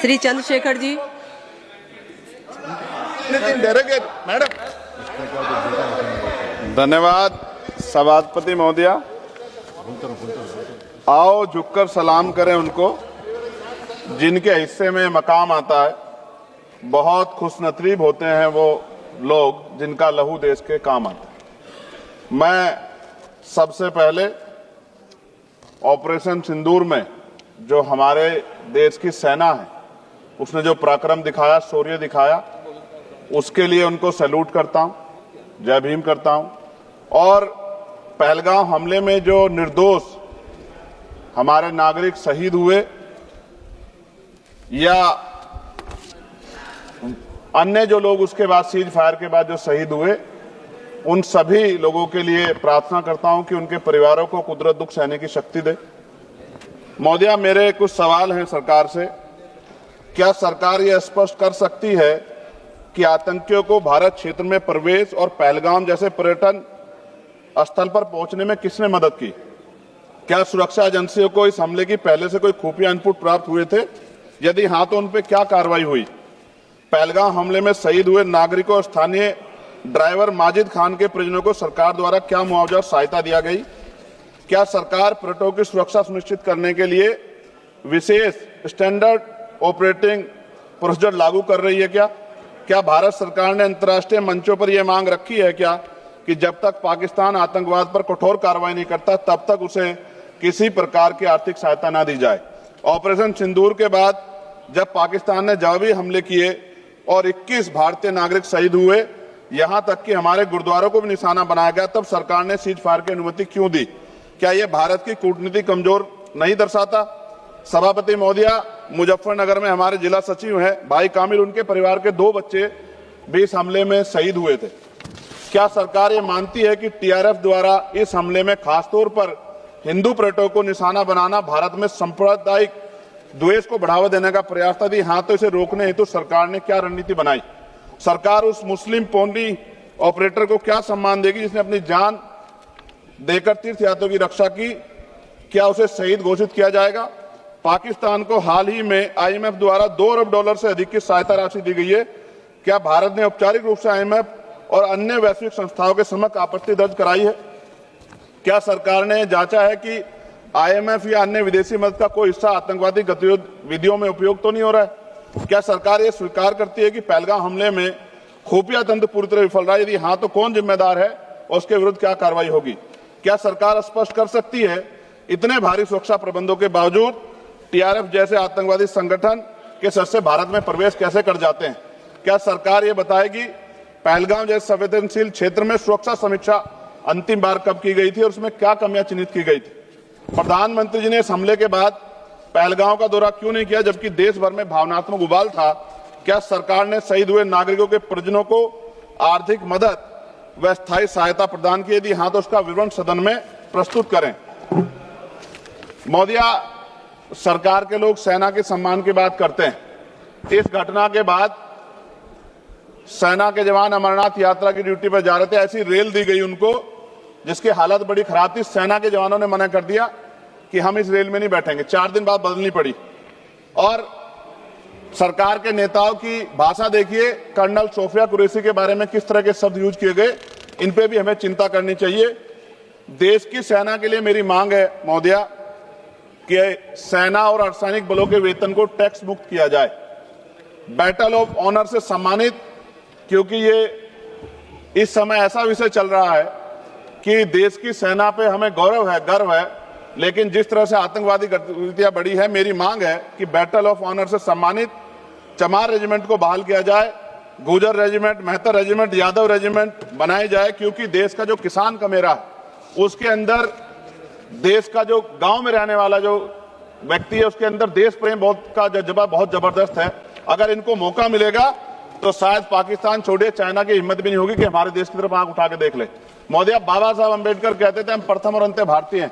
Shri Chandrashekhar ji. Madam धन्यवाद। सभापति महोदया, आओ झुककर सलाम करें उनको जिनके हिस्से में मकाम आता है। बहुत खुशनसीब होते हैं वो लोग जिनका लहू देश के काम आता है। मैं सबसे पहले ऑपरेशन सिंदूर में जो हमारे देश की सेना है उसने जो पराक्रम दिखाया, शौर्य दिखाया, उसके लिए उनको सैल्यूट करता हूं, जय भीम करता हूं। और पहलगांव हमले में जो निर्दोष हमारे नागरिक शहीद हुए या अन्य जो लोग उसके बाद सीज फायर के बाद जो शहीद हुए, उन सभी लोगों के लिए प्रार्थना करता हूं कि उनके परिवारों को कुदरत दुख सहने की शक्ति दे। महोदया, मेरे कुछ सवाल हैं सरकार से। क्या सरकार यह स्पष्ट कर सकती है कि आतंकियों को भारत क्षेत्र में प्रवेश और पहलगाम जैसे पर्यटन स्थल पर पहुंचने में किसने मदद की? क्या सुरक्षा एजेंसियों को इस हमले की पहले से कोई खुफिया इनपुट प्राप्त हुए थे? यदि हां तो उन पर क्या कार्रवाई हुई? पहलगाम हमले में शहीद हुए नागरिकों और स्थानीय ड्राइवर माजिद खान के परिजनों को सरकार द्वारा क्या मुआवजा और सहायता दिया गई? क्या सरकार पर्यटकों की सुरक्षा सुनिश्चित करने के लिए विशेष स्टैंडर्ड ऑपरेटिंग प्रोसीजर लागू कर रही है? क्या भारत सरकार ने अंतर्राष्ट्रीय मंचों पर यह मांग रखी है कि जब तक पाकिस्तान आतंकवाद पर कठोर कार्रवाई नहीं करता तब तक उसे किसी प्रकार की आर्थिक सहायता न दी जाए? ऑपरेशन सिंदूर के बाद जब पाकिस्तान ने जवाबी हमले किए और 21 भारतीय नागरिक शहीद हुए, यहां तक कि हमारे गुरुद्वारों को भी निशाना बनाया गया, तब सरकार ने सीज फायर की अनुमति क्यों दी? क्या यह भारत की कूटनीति कमजोर नहीं दर्शाता? सभापति महोदया, मुजफ्फरनगर में हमारे जिला सचिव हैं भाई कामिल, उनके परिवार के 2 बच्चे भी इस हमले में शहीद हुए थे। क्या सरकार ये मानती है कि टीआरएफ द्वारा इस हमले में खासतौर पर हिंदू पर्यटकों को निशाना बनाना भारत में सांप्रदायिक द्वेष को बढ़ावा देने का प्रयास था? यदि हां तो इसे रोकने हेतु सरकार ने क्या रणनीति बनाई? सरकार उस मुस्लिम पोनी ऑपरेटर को क्या सम्मान देगी जिसने अपनी जान देकर तीर्थयात्रियों की रक्षा की? क्या उसे शहीद घोषित किया जाएगा? पाकिस्तान को हाल ही में आईएमएफ द्वारा $2 अरब से अधिक की सहायता राशि दी गई है। क्या भारत ने औपचारिक रूप से आईएमएफ और अन्य वैश्विक संस्थाओं के समक्ष आपत्ति दर्ज कराई है? क्या सरकार ने जांचा है कि आईएमएफ या अन्य विदेशी मदद का कोई हिस्सा आतंकवादी गतिविधियों में उपयोग तो नहीं हो रहा है? क्या सरकार ये स्वीकार करती है कि पहलगाम हमले में खुफिया तंत्र पूरी तरह विफल रहा है? यदि हां तो कौन जिम्मेदार है और उसके विरुद्ध क्या कार्रवाई होगी? क्या सरकार स्पष्ट कर सकती है इतने भारी सुरक्षा प्रबंधों के बावजूद टीआरएफ जैसे आतंकवादी संगठन के सदस्य भारत में प्रवेश कैसे कर जाते हैं? क्या सरकार ये बताएगी पहलगाम जैसे संवेदनशील क्षेत्र में सुरक्षा समीक्षा अंतिम बार कब की गई थी और उसमें क्या कमियां चिन्हित की गई थी? प्रधानमंत्री जी ने इस हमले के बाद पहलगाम का दौरा क्यों नहीं किया जबकि देश भर में भावनात्मक उबाल था? क्या सरकार ने शहीद हुए नागरिकों के परिजनों को आर्थिक मदद व स्थायी सहायता प्रदान की? यदि हां तो उसका विवरण सदन में प्रस्तुत करें। महोदया, सरकार के लोग सेना के सम्मान की बात करते हैं। इस घटना के बाद सेना के जवान अमरनाथ यात्रा की ड्यूटी पर जा रहे थे, ऐसी रेल दी गई उनको जिसकी हालत बड़ी खराब थी। सेना के जवानों ने मना कर दिया कि हम इस रेल में नहीं बैठेंगे। 4 दिन बाद बदलनी पड़ी। और सरकार के नेताओं की भाषा देखिए, कर्नल सोफिया कुरैशी के बारे में किस तरह के शब्द यूज किए गए, इन पे भी हमें चिंता करनी चाहिए। देश की सेना के लिए मेरी मांग है महोदया कि सेना और अर्धसैनिक बलों के वेतन को टैक्स मुक्त किया जाए, बैटल ऑफ ऑनर से सम्मानित, क्योंकि ये इस समय ऐसा विषय चल रहा है कि देश की सेना पे हमें गौरव है, गर्व है, लेकिन जिस तरह से आतंकवादी गतिविधियां बढ़ी है, मेरी मांग है कि बैटल ऑफ ऑनर से सम्मानित चमार रेजिमेंट को बहाल किया जाए, Gurjar regiment, Mehtar regiment, Yadav regiment बनाई जाए, क्योंकि देश का जो किसान का मेरा उसके अंदर देश का जो गांव में रहने वाला जो व्यक्ति है उसके अंदर देश प्रेम का जज्बा बहुत जबरदस्त है। अगर इनको मौका मिलेगा तो शायद पाकिस्तान छोड़िए, चाइना की हिम्मत भी नहीं होगी कि हमारे देश की तरफ आंख उठा के देख ले। महोदया, बाबा साहब अंबेडकर कहते थे हम प्रथम और अंत्य भारतीय हैं।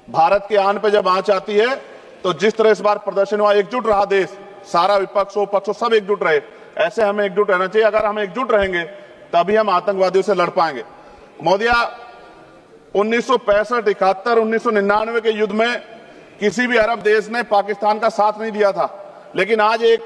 भारत के आन पे जब आंच आती है तो जिस तरह इस बार प्रदर्शन हुआ, एकजुट रहा देश, सारा विपक्ष हो पक्ष हो सब एकजुट रहे, ऐसे हमें एकजुट रहना चाहिए। अगर हम एकजुट रहेंगे तभी हम आतंकवादियों से लड़ पाएंगे। महोदया, 1965, 71, 1999 के युद्ध में किसी भी अरब देश ने पाकिस्तान का साथ नहीं दिया था, लेकिन आज एक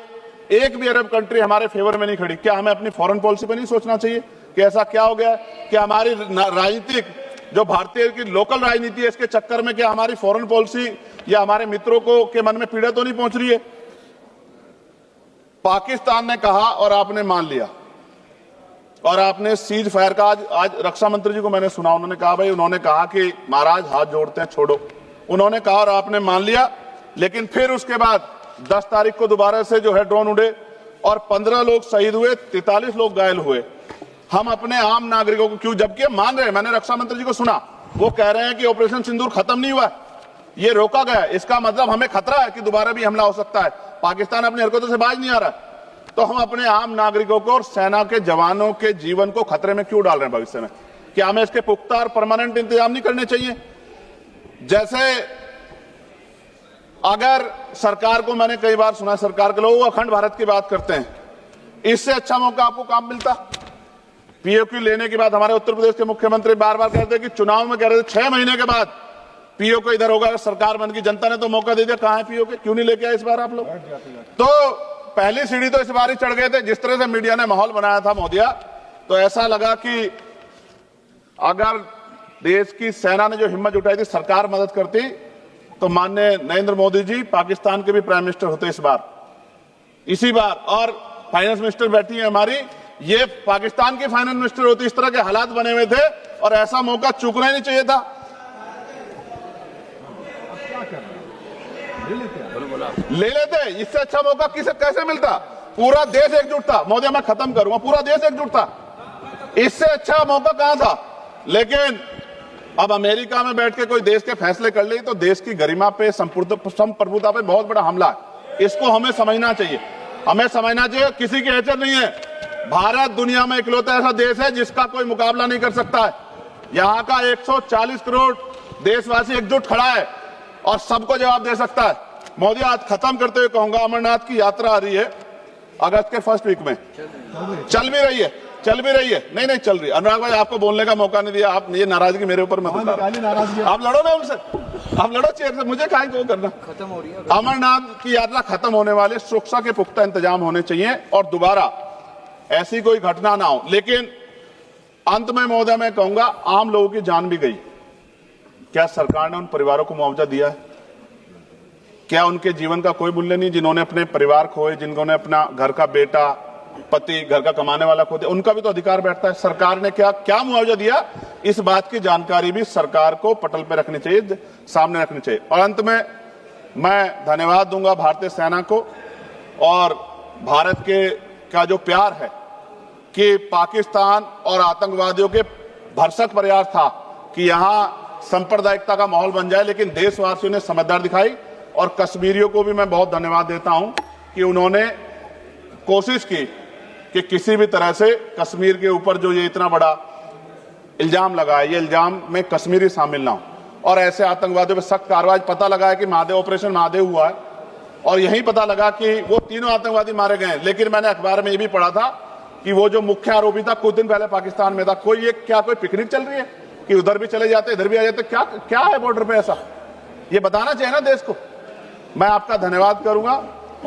एक भी अरब कंट्री हमारे फेवर में नहीं खड़ी। क्या हमें अपनी फॉरेन पॉलिसी पर नहीं सोचना चाहिए कि ऐसा क्या हो गया कि हमारी राजनीतिक जो भारतीय की लोकल राजनीति है, इसके चक्कर में क्या हमारी फॉरेन पॉलिसी या हमारे मित्रों को के मन में पीड़ा तो नहीं पहुंच रही है? पाकिस्तान ने कहा और आपने मान लिया, और आपने सीज फायर का आज रक्षा मंत्री जी को मैंने सुना, उन्होंने कहा भाई, उन्होंने कहा कि महाराज हाथ जोड़ते हैं, छोड़ो, उन्होंने कहा और आपने मान लिया। लेकिन फिर उसके बाद 10 तारीख को दोबारा से जो है ड्रोन उड़े और 15 लोग शहीद हुए, 43 लोग घायल हुए। हम अपने आम नागरिकों को क्यों, जबकि मान रहे हैं, मैंने रक्षा मंत्री जी को सुना, वो कह रहे हैं कि ऑपरेशन सिंदूर खत्म नहीं हुआ, ये रोका गया, इसका मतलब हमें खतरा है कि दोबारा भी हमला हो सकता है, पाकिस्तान अपनी हरकतों से बाज नहीं आ रहा है। तो हम अपने आम नागरिकों को और सेना के जवानों के जीवन को खतरे में क्यों डाल रहे हैं भविष्य में? क्या हमें इसके पुख्ता और परमानेंट इंतजाम नहीं करने चाहिए? जैसे अगर सरकार को, मैंने कई बार सुना सरकार के लोग अखंड भारत की बात करते हैं, इससे अच्छा मौका आपको काम मिलता। पीओक्यू लेने के बाद हमारे उत्तर प्रदेश के मुख्यमंत्री बार बार कहते कि चुनाव में कह रहे थे 6 महीने के बाद पीओक्यू इधर होगा, सरकार बन की, जनता ने तो मौका दे दिया, कहां है पीओक्यू? क्यों नहीं लेके आए इस बार आप लोग? तो पहली सीढ़ी तो इस बार ही चढ़ गए थे। जिस तरह से मीडिया ने माहौल बनाया था मोदिया, तो ऐसा लगा कि अगर देश की सेना ने जो हिम्मत जुटाई थी, सरकार मदद करती, तो माननीय नरेंद्र मोदी जी पाकिस्तान के भी प्राइम मिनिस्टर होते इस बार, इसी बार, और फाइनेंस मिनिस्टर बैठी है हमारी, ये पाकिस्तान की फाइनेंस मिनिस्टर होती। इस तरह के हालात बने हुए थे और ऐसा मौका चूकना ही नहीं चाहिए था। ले लेते, इससे अच्छा मौका कैसे मिलता? पूरा देश एकजुट था। मोदी, मैं खत्म करूंगा, पूरा देश एकजुट था, इससे अच्छा मौका कहां था? लेकिन अब अमेरिका में बैठ के कोई देश के फैसले कर ले तो देश की गरिमा पे, संप्रभुता पे बहुत बड़ा हमला है। इसको हमें समझना चाहिए, हमें समझना चाहिए। किसी की हैसियत नहीं है, भारत दुनिया में इकलौता ऐसा देश है जिसका कोई मुकाबला नहीं कर सकता है। यहां का 140 करोड़ देशवासी एकजुट खड़ा है और सबको जवाब दे सकता है। मोदी, आज खत्म करते हुए कहूंगा, अमरनाथ की यात्रा आ रही है अगस्त के फर्स्ट वीक में, चल भी रही है, नहीं चल रही। अनुराग भाई, आपको बोलने का मौका नहीं दिया, आप ये नाराजगी मेरे ऊपर मत उतारो। आप लड़ो ना उनसे, आप लड़ो चेयर से, मुझे काहे को करना। खत्म हो रही है अमरनाथ की यात्रा, खत्म होने वाले, सुरक्षा के पुख्ता इंतजाम होने चाहिए और दोबारा ऐसी कोई घटना ना हो। लेकिन अंत में महोदय मैं कहूंगा, आम लोगों की जान भी गई, क्या सरकार ने उन परिवारों को मुआवजा दिया है? क्या उनके जीवन का कोई मूल्य नहीं? जिन्होंने अपने परिवार खोए, जिन्होंने अपना घर का बेटा, पति, घर का कमाने वाला खो दिया, उनका भी तो अधिकार बैठता है। सरकार ने क्या मुआवजा दिया, इस बात की जानकारी भी सरकार को पटल पर रखनी चाहिए, सामने रखनी चाहिए। और अंत में मैं धन्यवाद दूंगा भारतीय सेना को और भारत के का जो प्यार है कि पाकिस्तान और आतंकवादियों के भरसक प्रयास था कि यहां सांप्रदायिकता का माहौल बन जाए, लेकिन देशवासियों ने समझदार दिखाई। और कश्मीरियों को भी मैं बहुत धन्यवाद देता हूं कि उन्होंने कोशिश की कि किसी भी तरह से कश्मीर के ऊपर जो ये इतना बड़ा इल्जाम लगा है, ये इल्जाम में कश्मीरी शामिल ना हो और ऐसे आतंकवादियों पर सख्त कार्रवाई। पता लगा है कि महादेव, ऑपरेशन महादेव हुआ है और यही पता लगा कि वो तीनों आतंकवादी मारे गए। लेकिन मैंने अखबार में ये भी पढ़ा था कि वो जो मुख्य आरोपी था कुछ दिन पहले पाकिस्तान में था। कोई पिकनिक चल रही है कि उधर भी चले जाते, इधर भी आ जाते? क्या है बॉर्डर पे ऐसा? ये बताना चाहिए ना देश को। मैं आपका धन्यवाद करूंगा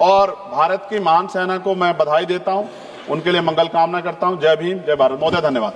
और भारत की महान सेना को मैं बधाई देता हूं, उनके लिए मंगल कामना करता हूं। जय भीम, जय भारत। महोदय धन्यवाद।